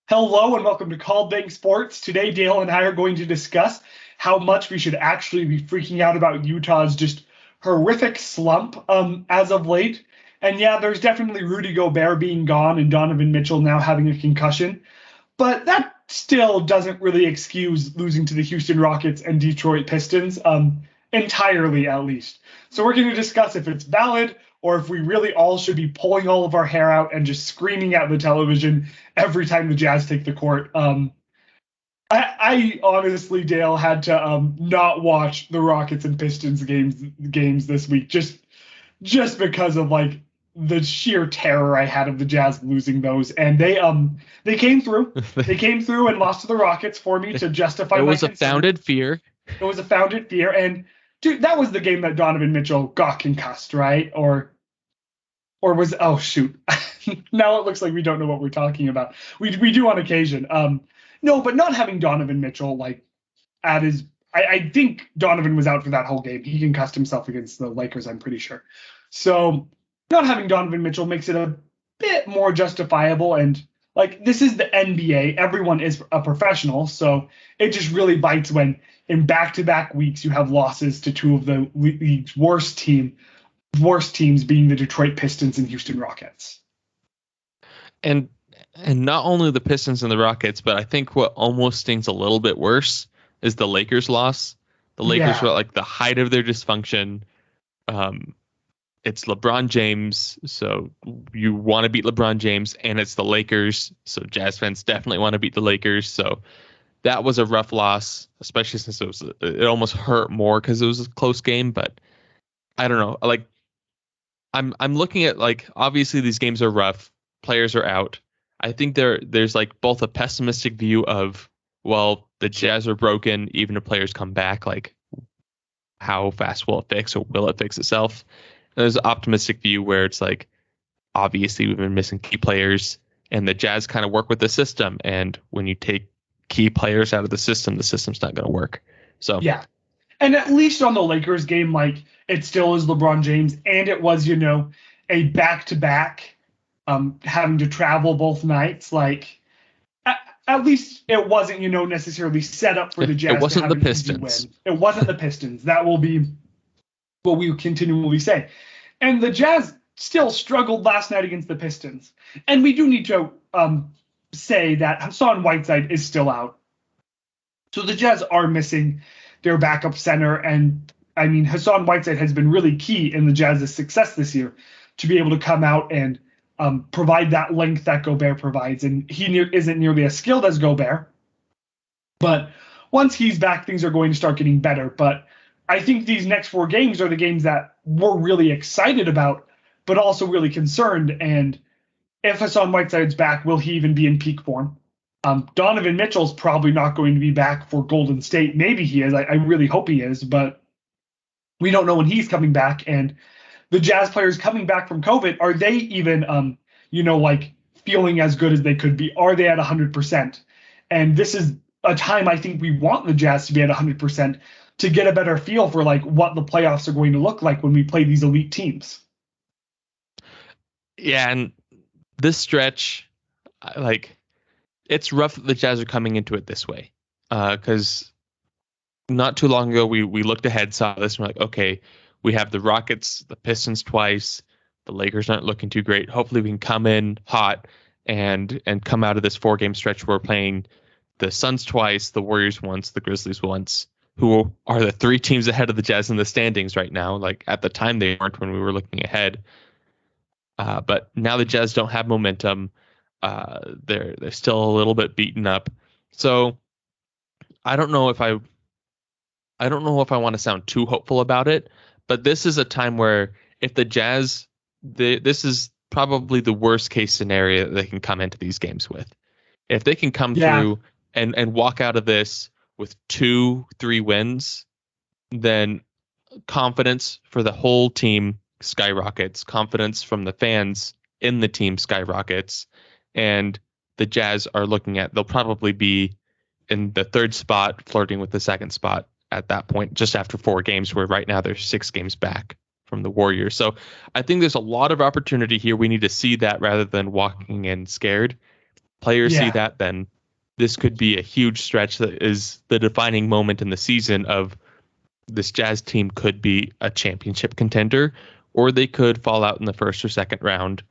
Hello and welcome to Called Bang Sports. Today, Dale and I are going to discuss how much we should actually be freaking out about Utah's just horrific slump as of late. And yeah, there's definitely Rudy Gobert being gone and Donovan Mitchell now having a concussion. But that still doesn't really excuse losing to the Houston Rockets and Detroit Pistons, entirely at least. So we're going to discuss if it's valid or if we really all should be pulling all of our hair out and just screaming at the television every time the Jazz take the court. I honestly, Dale, had to not watch the Rockets and Pistons games this week just because of like the sheer terror I had of the Jazz losing those, and they came through. They came through and lost to the Rockets for me to justify. It my was a concern. founded fear. It was a founded fear, and dude, that was the game that Donovan Mitchell got concussed, right? Or was shoot. Now it looks like we don't know what we're talking about. We do on occasion. No, but not having Donovan Mitchell like at his I think Donovan was out for that whole game. He concussed himself against the Lakers, I'm pretty sure. So not having Donovan Mitchell makes it a bit more justifiable. And like, this is the NBA. Everyone is a professional. So it just really bites when in back-to-back weeks you have losses to two of the league's worst teams being the Detroit Pistons and Houston Rockets. And not only the Pistons and the Rockets, but I think what almost stings a little bit worse is the Lakers loss. The Lakers were at like the height of their dysfunction. It's LeBron James, so you want to beat LeBron James, and it's the Lakers, so Jazz fans definitely want to beat the Lakers. So that was a rough loss, especially since it almost hurt more because it was a close game. But I don't know, like I'm looking at, like, obviously these games are rough, players are out. I think there's like both a pessimistic view of, well, the Jazz are broken, even if players come back, like how fast will it fix, or will it fix itself? And there's an optimistic view where it's like, obviously we've been missing key players, and the Jazz kind of work with the system. And when you take key players out of the system's not going to work. So yeah. And at least on the Lakers game, like, it still is LeBron James, and it was, a back-to-back, having to travel both nights. Like, at least it wasn't, necessarily set up for the Jazz. It wasn't to have the an easy Pistons. win. It wasn't the Pistons. That will be what we continually say. And the Jazz still struggled last night against the Pistons. And we do need to say that Hassan Whiteside is still out. So the Jazz are missing their backup center. And I mean, Hassan Whiteside has been really key in the Jazz's success this year to be able to come out and provide that length that Gobert provides. And he isn't nearly as skilled as Gobert. But once he's back, things are going to start getting better. But I think these next four games are the games that we're really excited about, but also really concerned. And if Hassan Whiteside's back, will he even be in peak form? Donovan Mitchell's probably not going to be back for Golden State. Maybe he is. I really hope he is, but we don't know when he's coming back. And the Jazz players coming back from COVID, are they even, like, feeling as good as they could be? Are they at 100%? And this is a time I think we want the Jazz to be at 100% to get a better feel for like what the playoffs are going to look like when we play these elite teams. Yeah, and this stretch, like, it's rough that the Jazz are coming into it this way. Because not too long ago, we looked ahead, saw this, and we're like, okay, we have the Rockets, the Pistons twice, the Lakers aren't looking too great. Hopefully we can come in hot and come out of this 4-game stretch where we're playing the Suns twice, the Warriors once, the Grizzlies once, who are the 3 teams ahead of the Jazz in the standings right now. Like, at the time they weren't when we were looking ahead. But now the Jazz don't have momentum. They're still a little bit beaten up. So I don't know if I want to sound too hopeful about it, but this is a time where if the Jazz, this is probably the worst case scenario that they can come into these games with. If they can come through and walk out of this with 2-3 wins, then confidence for the whole team skyrockets. Confidence from the fans in the team skyrockets. And the Jazz are looking at, they'll probably be in the 3rd spot, flirting with the 2nd spot at that point, just after 4 games, where right now they're 6 games back from the Warriors. So I think there's a lot of opportunity here. We need to see that rather than walking in scared. players see Yeah. that, then this could be a huge stretch that is the defining moment in the season of this Jazz team could be a championship contender, or they could fall out in the first or second round.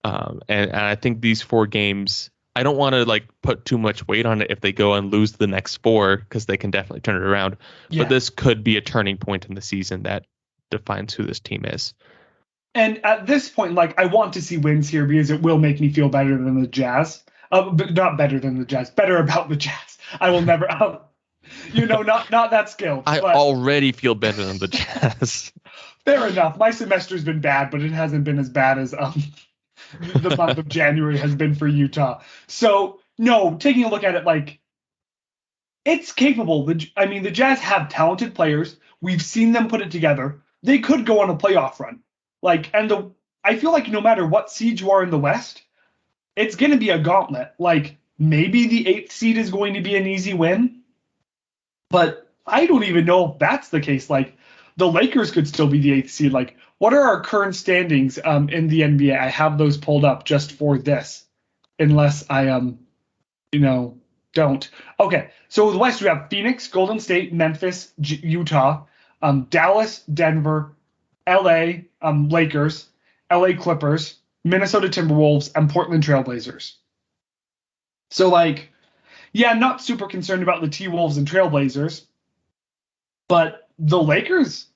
And I think these 4 games, I don't want to like put too much weight on it if they go and lose the next 4, because they can definitely turn it around. Yeah. But this could be a turning point in the season that defines who this team is. And at this point, like, I want to see wins here because it will make me feel better than the Jazz. But not better than the Jazz, better about the Jazz. I will never, not that skilled. I but already feel better than the Jazz. fair enough. My semester's been bad, but it hasn't been as bad as the month of January has been for Utah. So, no, taking a look at it, like, it's capable. The Jazz have talented players. We've seen them put it together. They could go on a playoff run. I feel like no matter what seed you are in the West, it's going to be a gauntlet. Like, maybe the 8th seed is going to be an easy win, but I don't even know if that's the case. Like, the Lakers could still be the 8th seed. Like, what are our current standings in the NBA? I have those pulled up just for this, unless I don't. Okay, so the West we have Phoenix, Golden State, Memphis, Utah, Dallas, Denver, LA, Lakers, LA Clippers, Minnesota Timberwolves, and Portland Trailblazers. So, like, yeah, not super concerned about the T-Wolves and Trailblazers, but the Lakers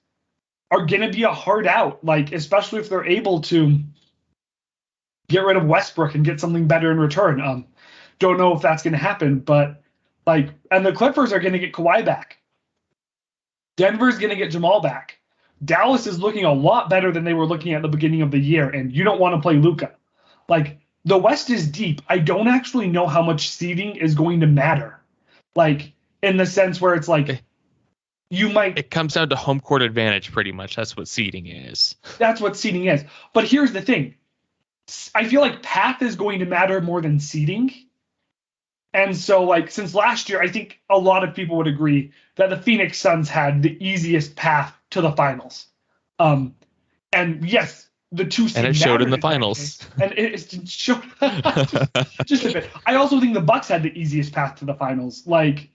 are going to be a hard out, like, especially if they're able to get rid of Westbrook and get something better in return. Don't know if that's going to happen, but, like, and the Clippers are going to get Kawhi back. Denver's going to get Jamal back. Dallas is looking a lot better than they were looking at the beginning of the year, and you don't want to play Luka. Like, the West is deep. I don't actually know how much seeding is going to matter. Like, in the sense where it's like, you might... It comes down to home court advantage, pretty much. That's what seeding is. That's what seeding is. But here's the thing. I feel like path is going to matter more than seeding. And so, like, since last year, I think a lot of people would agree that the Phoenix Suns had the easiest path to the finals. And yes, the 2 seed and it showed in the finals. And it showed just a bit. I also think the Bucks had the easiest path to the finals. Like,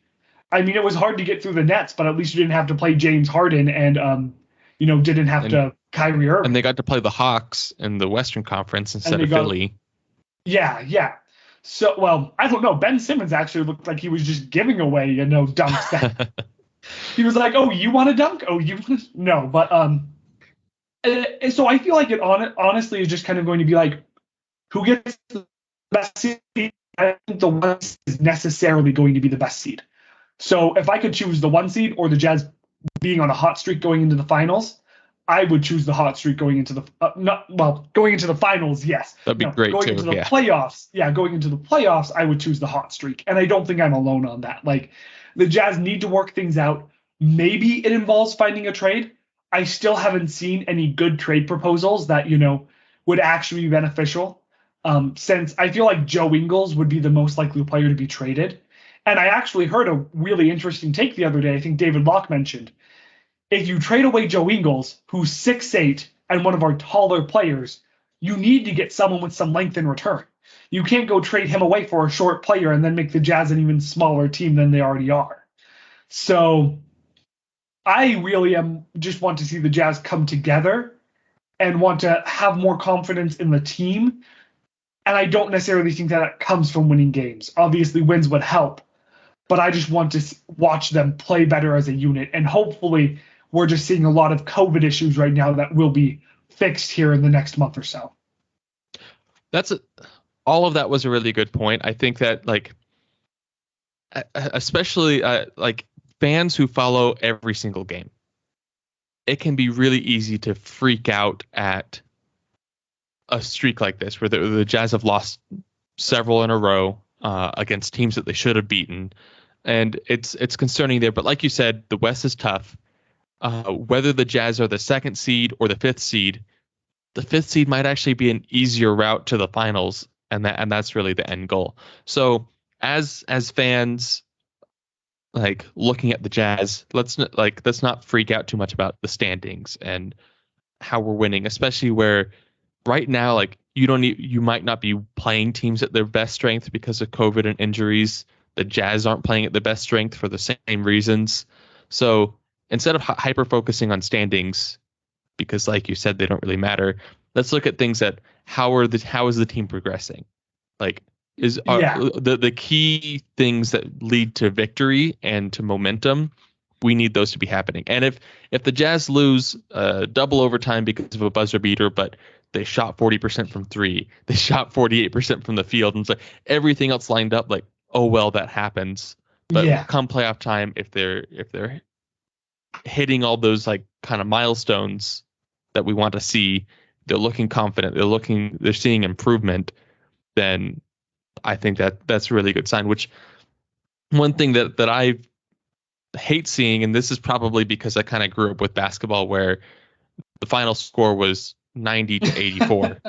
I mean, it was hard to get through the Nets, but at least you didn't have to play James Harden and didn't have to Kyrie Irving. And they got to play the Hawks in the Western Conference instead of Philly. Yeah. So, well, I don't know. Ben Simmons actually looked like he was just giving away, dunks. He was like, "Oh, you want to dunk? Oh, you want to?" No, but so I feel like it honestly is just kind of going to be like, who gets the best seed? I think the 1 seed is necessarily going to be the best seed. So if I could choose the 1 seed or the Jazz being on a hot streak going into the finals, I would choose the hot streak going into the going into the finals. Yes, that'd be great going too. Into the playoffs, going into the playoffs, I would choose the hot streak, and I don't think I'm alone on that. Like, the Jazz need to work things out. Maybe it involves finding a trade. I still haven't seen any good trade proposals that would actually be beneficial. Since I feel like Joe Ingles would be the most likely player to be traded, and I actually heard a really interesting take the other day. I think David Locke mentioned, if you trade away Joe Ingles, who's 6'8" and one of our taller players, you need to get someone with some length in return. You can't go trade him away for a short player and then make the Jazz an even smaller team than they already are. So I really just want to see the Jazz come together and want to have more confidence in the team. And I don't necessarily think that comes from winning games. Obviously, wins would help, but I just want to watch them play better as a unit. And hopefully we're just seeing a lot of COVID issues right now that will be fixed here in the next month or so. All of that was a really good point. I think that, like, especially like fans who follow every single game, it can be really easy to freak out at a streak like this where the Jazz have lost several in a row against teams that they should have beaten. And it's concerning there. But like you said, the West is tough. Whether the Jazz are the 2nd seed or the 5th seed, the 5th seed might actually be an easier route to the finals. And that's really the end goal. So as fans, like, looking at the Jazz, let's not freak out too much about the standings and how we're winning, especially where right now, like, you might not be playing teams at their best strength because of COVID and injuries. The Jazz aren't playing at the best strength for the same reasons. So instead of hyper focusing on standings, because like you said, they don't really matter, let's look at things that how is the team progressing? Like the key things that lead to victory and to momentum, we need those to be happening. And if the Jazz lose double overtime because of a buzzer beater, but they shot 40% from three, they shot 48% from the field, and it's like everything else lined up, like, oh well, that happens. But come playoff time, if they're hitting all those like kind of milestones that we want to see, they're looking confident, they're seeing improvement, then I think that's a really good sign. Which one thing that I hate seeing, and this is probably because I kind of grew up with basketball where the final score was 90-84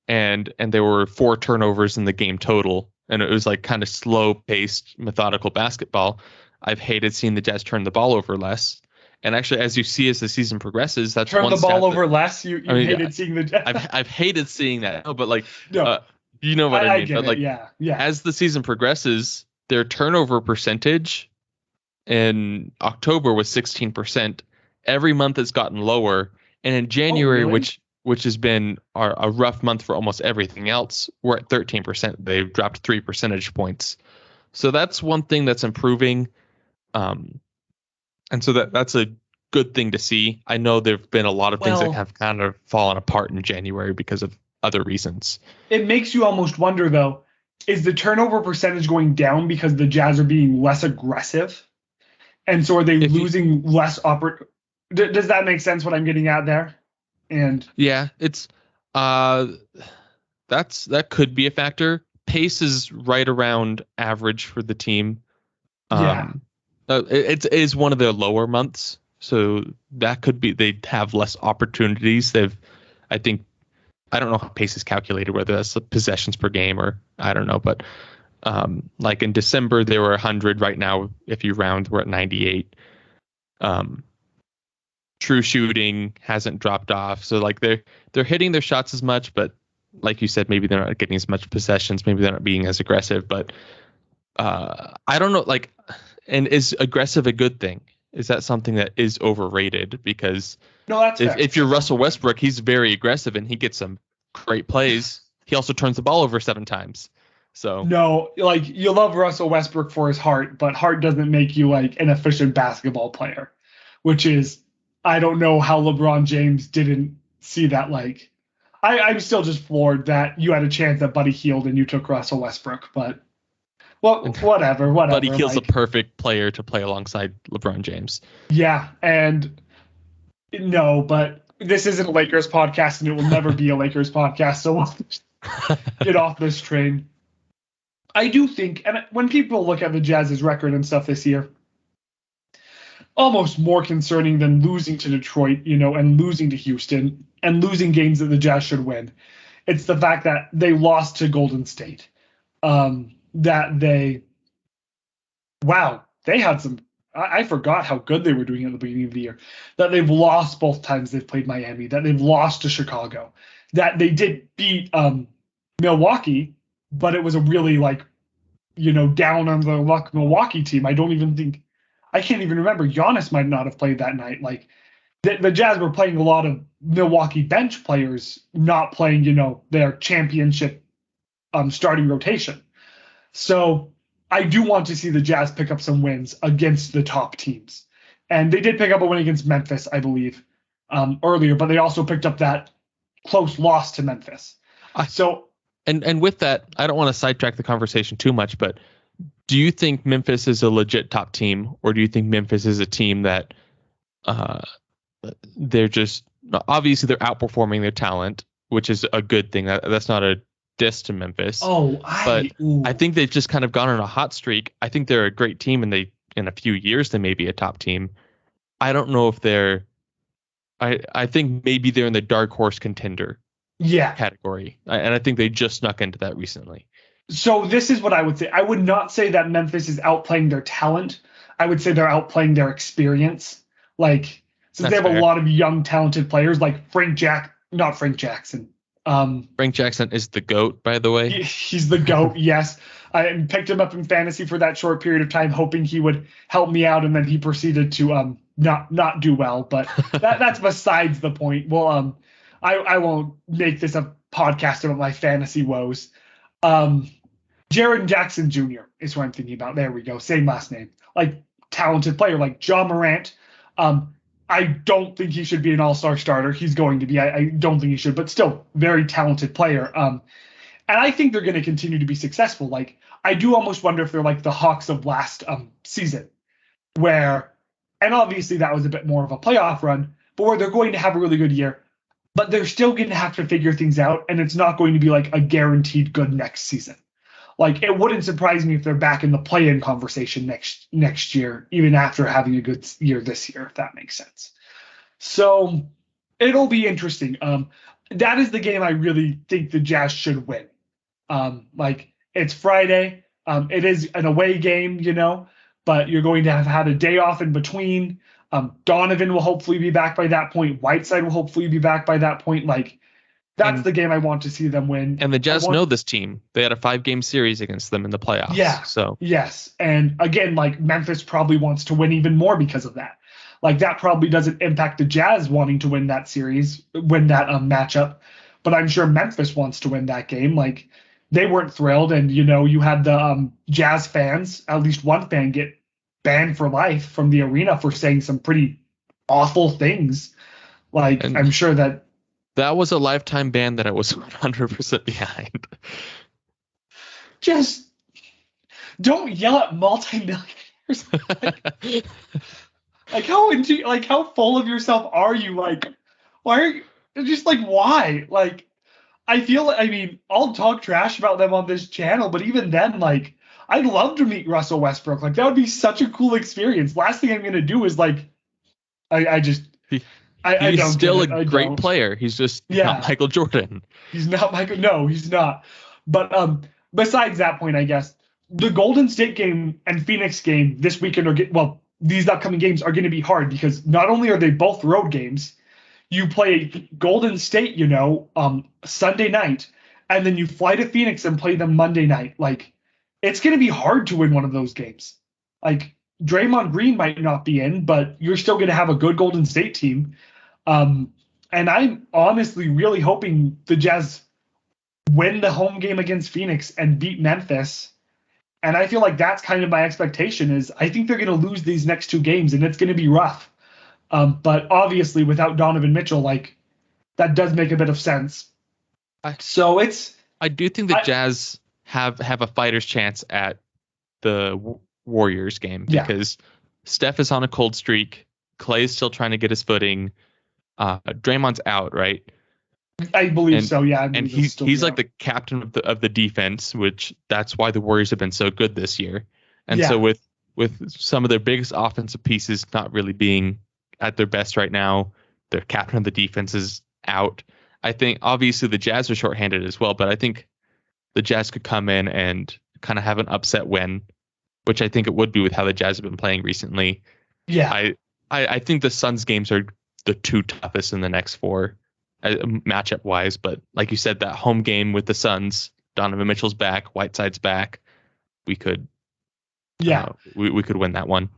and there were 4 turnovers in the game total, and it was like kind of slow paced methodical basketball. I've hated seeing the Jazz turn the ball over less. And actually, as you see as the season progresses, that's turn the ball over less. You hated seeing the Jazz. I've hated seeing that. No, but like, you know what I mean. But like, yeah. As the season progresses, their turnover percentage in October was 16%. Every month it's gotten lower, and in January, which has been a rough month for almost everything else, we're at 13%. They've dropped 3 percentage points. So that's one thing that's improving. And so that's a good thing to see. I know there've been a lot of things that have kind of fallen apart in January because of other reasons. It makes you almost wonder, though, is the turnover percentage going down because the Jazz are being less aggressive? And so are they losing less Does that make sense what I'm getting at there? And yeah, it's that could be a factor. Pace is right around average for the team. It is one of their lower months, so that could be they have less opportunities. I don't know how pace is calculated, whether that's possessions per game or I don't know, but like in December they were 100. Right now, if you round, we're at 98. True shooting hasn't dropped off, so like they're hitting their shots as much, but like you said, maybe they're not getting as much possessions, maybe they're not being as aggressive, but I don't know, like, and is aggressive a good thing? Is that something that is overrated? Because if you're Russell Westbrook, he's very aggressive and he gets some great plays. He also turns the ball over 7 times. So no, like, you love Russell Westbrook for his heart, but heart doesn't make you like an efficient basketball player, which is, I don't know how LeBron James didn't see that. Like, I'm still just floored that you had a chance at Buddy Hield and you took Russell Westbrook, but whatever. Buddy Hield's the perfect player to play alongside LeBron James. Yeah, and no, but this isn't a Lakers podcast, and it will never be a Lakers podcast, so we'll get off this train. I do think, and when people look at the Jazz's record and stuff this year, almost more concerning than losing to Detroit, and losing to Houston, and losing games that the Jazz should win, it's the fact that they lost to Golden State. That they had some, I forgot how good they were doing at the beginning of the year, that they've lost both times they've played Miami, that they've lost to Chicago, that they did beat Milwaukee, but it was a really down on the luck Milwaukee team. I can't even remember. Giannis might not have played that night. Like, the Jazz were playing a lot of Milwaukee bench players, not playing, their championship starting rotation. So I do want to see the Jazz pick up some wins against the top teams. And they did pick up a win against Memphis, I believe, earlier, but they also picked up that close loss to Memphis. And with that, I don't want to sidetrack the conversation too much, but do you think Memphis is a legit top team, or do you think Memphis is a team that they're just, obviously they're outperforming their talent, which is a good thing. That's not a diss to Memphis. I think they've just kind of gone on a hot streak. I think they're a great team, and in a few years they may be a top team. I don't know if they're. I think maybe they're in the dark horse contender category, and I think they just snuck into that recently. So this is what I would say. I would not say that Memphis is outplaying their talent. I would say they're outplaying their experience. Like, since they have a lot of young talented players like not Frank Jackson. Frank Jackson is the GOAT, by the way. He's the GOAT, yes. I picked him up in fantasy for that short period of time, hoping he would help me out, and then he proceeded to not do well. But that's besides the point. Well, I won't make this a podcast about my fantasy woes. Jaren Jackson Jr. is who I'm thinking about. There we go. Same last name. Like, talented player, like Ja Morant. I don't think he should be an all-star starter. He's going to be. I don't think he should, but still, very talented player. And I think they're going to continue to be successful. Like, I do almost wonder if they're like the Hawks of last season, where, and obviously that was a bit more of a playoff run, but where they're going to have a really good year, but they're still going to have to figure things out, and it's not going to be like a guaranteed good next season. Like, it wouldn't surprise me if they're back in the play-in conversation next year, even after having a good year this year, if that makes sense. So it'll be interesting. That is the game I really think the Jazz should win. Like, it's Friday. It is an away game, but you're going to have had a day off in between. Donovan will hopefully be back by that point. Whiteside will hopefully be back by that point. Like, that's the game I want to see them win. And the Jazz know this team. They had a 5-game series against them in the playoffs. Yeah. So yes. And again, like, Memphis probably wants to win even more because of that. Like, that probably doesn't impact the Jazz wanting to win that series, win that matchup. But I'm sure Memphis wants to win that game. Like, they weren't thrilled. And, you had the Jazz fans, at least one fan, get banned for life from the arena for saying some pretty awful things. Like, and I'm sure that was a lifetime ban that I was 100% behind. Just don't yell at multimillionaires. Like how full of yourself are you? Like, why are you just like, why? Like, I'll talk trash about them on this channel, but even then, like, I'd love to meet Russell Westbrook. Like, that would be such a cool experience. Last thing I'm gonna do is like, He's still a great player. He's just not Michael Jordan. He's not Michael. No, he's not. But besides that point, I guess the Golden State game and Phoenix game this weekend these upcoming games are going to be hard because not only are they both road games, you play Golden State, Sunday night, and then you fly to Phoenix and play them Monday night. Like, it's going to be hard to win one of those games. Like, Draymond Green might not be in, but you're still going to have a good Golden State team. And I'm honestly really hoping the Jazz win the home game against Phoenix and beat Memphis. And I feel like that's kind of my expectation is I think they're going to lose these next 2 games and it's going to be rough. But obviously without Donovan Mitchell, like, that does make a bit of sense. I do think the Jazz have a fighter's chance at the Warriors game because Steph is on a cold streak. Clay's still trying to get his footing. Draymond's out, right? I believe so, yeah. And he's like the captain of the defense, which that's why the Warriors have been so good this year. And so with some of their biggest offensive pieces not really being at their best right now, their captain of the defense is out. I think obviously the Jazz are shorthanded as well, but I think the Jazz could come in and kind of have an upset win, which I think it would be with how the Jazz have been playing recently. Yeah. I think the Suns games are the 2 toughest in the next 4 matchup wise, but like you said, that home game with the Suns, Donovan Mitchell's back, Whiteside's back, we could we could win that one.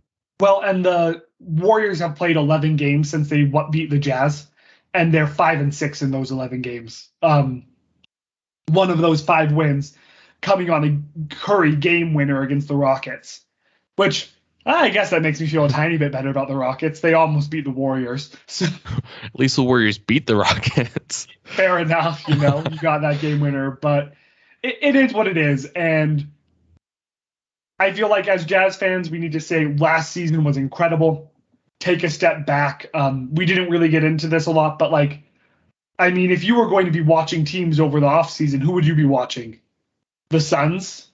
Well, and the Warriors have played 11 games since they beat the Jazz, and they're 5-6 in those 11 games. One of those 5 wins coming on a Curry game winner against the Rockets, which I guess that makes me feel a tiny bit better about the Rockets. They almost beat the Warriors. So, at least the Warriors beat the Rockets. Fair enough, you got that game winner, but it is what it is. And I feel like as Jazz fans, we need to say last season was incredible. Take a step back. We didn't really get into this a lot, but if you were going to be watching teams over the offseason, who would you be watching? The Suns,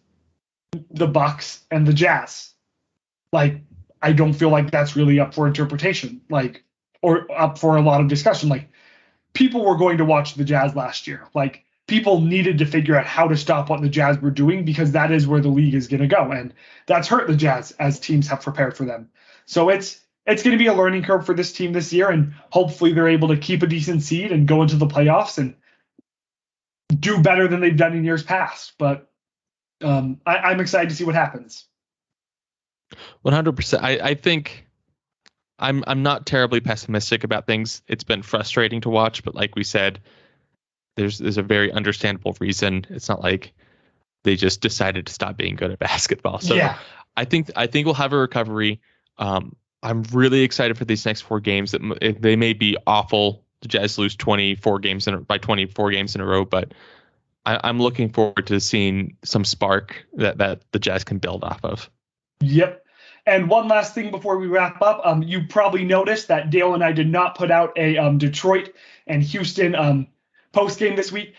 the Bucks, and the Jazz. Like, I don't feel like that's really up for interpretation, or up for a lot of discussion. Like, people were going to watch the Jazz last year. Like, people needed to figure out how to stop what the Jazz were doing because that is where the league is going to go. And that's hurt the Jazz as teams have prepared for them. So it's going to be a learning curve for this team this year. And hopefully they're able to keep a decent seed and go into the playoffs and do better than they've done in years past. But I'm excited to see what happens. 100%. I think I'm not terribly pessimistic about things. It's been frustrating to watch, but like we said, there's a very understandable reason. It's not like they just decided to stop being good at basketball. So Yeah. I think we'll have a recovery. I'm really excited for these next 4 games. That they may be awful. The Jazz lose 24 games by 24 games in a row, but I'm looking forward to seeing some spark that the Jazz can build off of. Yep. And one last thing before we wrap up, you probably noticed that Dale and I did not put out a Detroit and Houston post game this week.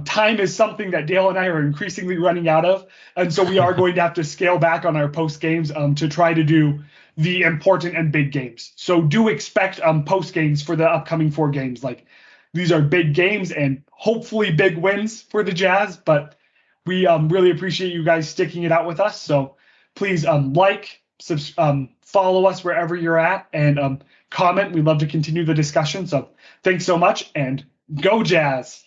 Time is something that Dale and I are increasingly running out of, and so we are going to have to scale back on our post games to try to do the important and big games. So do expect post games for the upcoming 4 games. Like, these are big games and hopefully big wins for the Jazz, but we really appreciate you guys sticking it out with us. So please follow us wherever you're at, and comment. We'd love to continue the discussion. So thanks so much, and go Jazz.